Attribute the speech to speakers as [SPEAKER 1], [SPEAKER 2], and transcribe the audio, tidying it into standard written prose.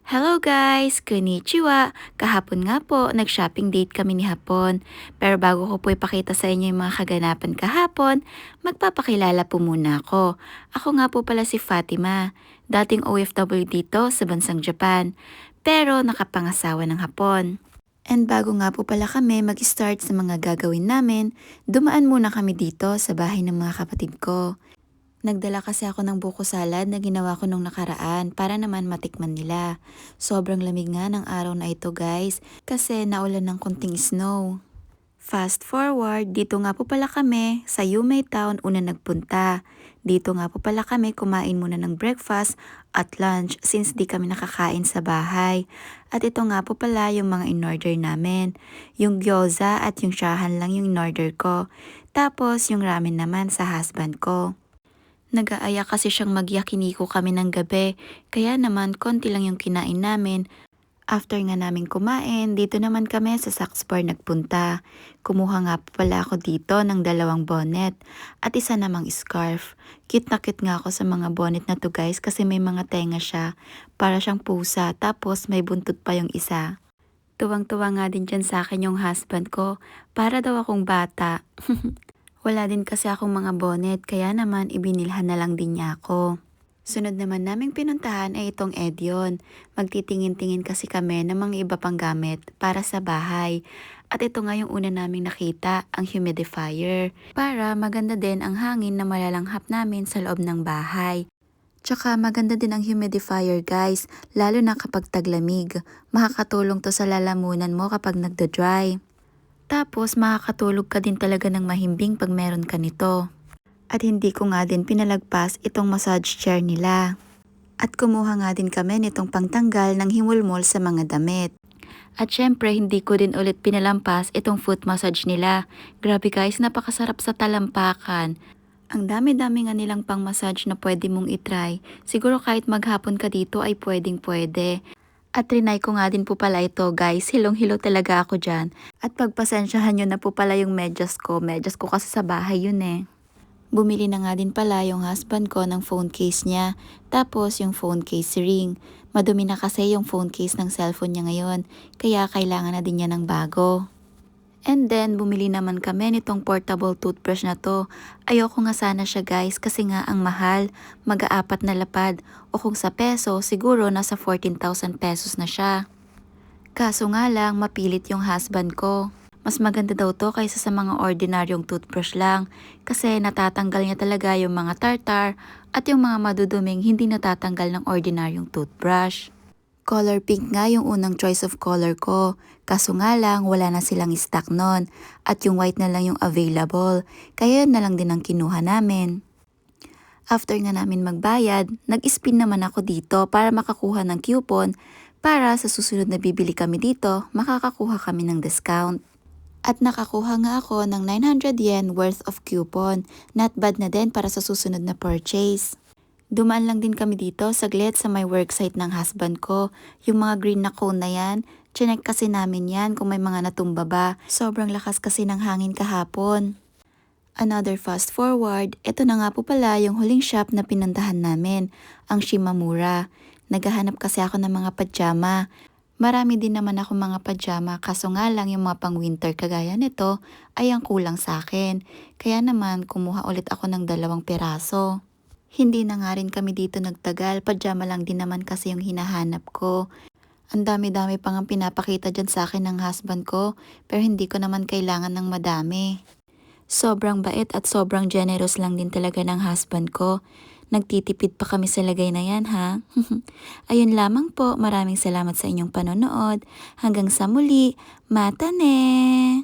[SPEAKER 1] Hello guys! Konnichiwa! Kahapon nga po, nag-shopping date kami ni Hapon. Pero bago ko po ipakita sa inyo yung mga kaganapan kahapon, magpapakilala po muna ako. Ako nga po pala si Fatima, dating OFW dito sa bansang Japan. Pero nakapangasawa ng Hapon. And bago nga po pala kami mag-start sa mga gagawin namin, dumaan muna kami dito sa bahay ng mga kapatid ko. Nagdala kasi ako ng buko salad na ginawa ko nung nakaraan para naman matikman nila. Sobrang lamig nga ng araw na ito guys kasi naulan ng konting snow. Fast forward, dito nga po pala kami sa Yumei Town una nagpunta. Dito nga po pala kami kumain muna ng breakfast at lunch since di kami nakakain sa bahay. At ito nga po pala yung mga in-order namin. Yung gyoza at yung shahan lang yung in-order ko. Tapos yung ramen naman sa husband ko. Nag-aaya kasi siyang magyakiniko kami ng gabi, kaya naman konti lang yung kinain namin. After nga namin kumain, dito naman kami sa Saks Bar nagpunta. Kumuha nga po pala ako dito ng 2 bonnet at isa namang scarf. Cute na cute nga ako sa mga bonnet na to guys kasi may mga tenga siya. Para siyang pusa tapos may buntot pa yung isa. Tuwang-tuwa nga din dyan sa akin yung husband ko, para daw akong bata. Wala din kasi akong mga bonnet kaya naman ibinilhan na lang din niya ako. Sunod naman naming pinuntahan ay itong Edion. Magtitingin-tingin kasi kami ng mga iba pang gamit para sa bahay. At ito nga yung una naming nakita, ang humidifier. Para maganda din ang hangin na malalanghap namin sa loob ng bahay. Tsaka maganda din ang humidifier guys, lalo na kapag taglamig. Makakatulong to sa lalamunan mo kapag nagda-dry. Tapos makakatulog ka din talaga ng mahimbing pag meron ka nito. At hindi ko nga din pinalagpas itong massage chair nila. At kumuha nga din kami nitong pangtanggal ng himulmol sa mga damit. At syempre hindi ko din ulit pinalampas itong foot massage nila. Grabe guys, napakasarap sa talampakan. Ang dami-dami nga nilang pang massage na pwede mong itry. Siguro kahit maghapon ka dito ay pwedeng pwede. At trinay ko nga din po pala ito guys, hilong-hilo talaga ako dyan. At pagpasensyahan nyo na po pala yung medyas ko kasi sa bahay yun eh. Bumili na nga din pala yung husband ko ng phone case niya, tapos yung phone case ring. Madumi na kasi yung phone case ng cellphone niya ngayon, kaya kailangan na din niya ng bago. And then, bumili naman kami nitong portable toothbrush na to. Ayoko nga sana siya guys kasi nga ang mahal, mag-aapat na lapad. O kung sa peso, siguro nasa 14,000 pesos na siya. Kaso nga lang, mapilit yung husband ko. Mas maganda daw to kaysa sa mga ordinaryong toothbrush lang kasi natatanggal niya talaga yung mga tartar at yung mga maduduming hindi natatanggal ng ordinaryong toothbrush. Color pink nga yung unang choice of color ko. Kaso nga lang wala na silang stock nun at yung white na lang yung available. Kaya yun na lang din ang kinuha namin. After nga namin magbayad, nag-spin naman ako dito para makakuha ng coupon para sa susunod na bibili kami dito, makakakuha kami ng discount. At nakakuha nga ako ng 900 yen worth of coupon. Not bad na din para sa susunod na purchase. Dumaan lang din kami dito saglit sa may worksite ng husband ko. Yung mga green na cone na yan, chinek kasi namin yan kung may mga natumba ba. Sobrang lakas kasi ng hangin kahapon. Another fast forward, ito na nga po pala yung huling shop na pinuntahan namin, ang Shimamura. Naghahanap kasi ako ng mga pajama. Marami din naman ako mga pajama kaso nga lang yung mga pang winter kagaya nito ay ang kulang sa akin. Kaya naman kumuha ulit ako ng 2 piraso. Hindi na nga rin kami dito nagtagal, pajama lang din naman kasi yung hinahanap ko. Ang dami-dami pang ang pinapakita dyan sa akin ng husband ko, pero hindi ko naman kailangan ng madami. Sobrang bait at sobrang generous lang din talaga ng husband ko. Nagtitipid pa kami sa lagay na yan ha. Ayun lamang po, maraming salamat sa inyong panonood. Hanggang sa muli, mata ne!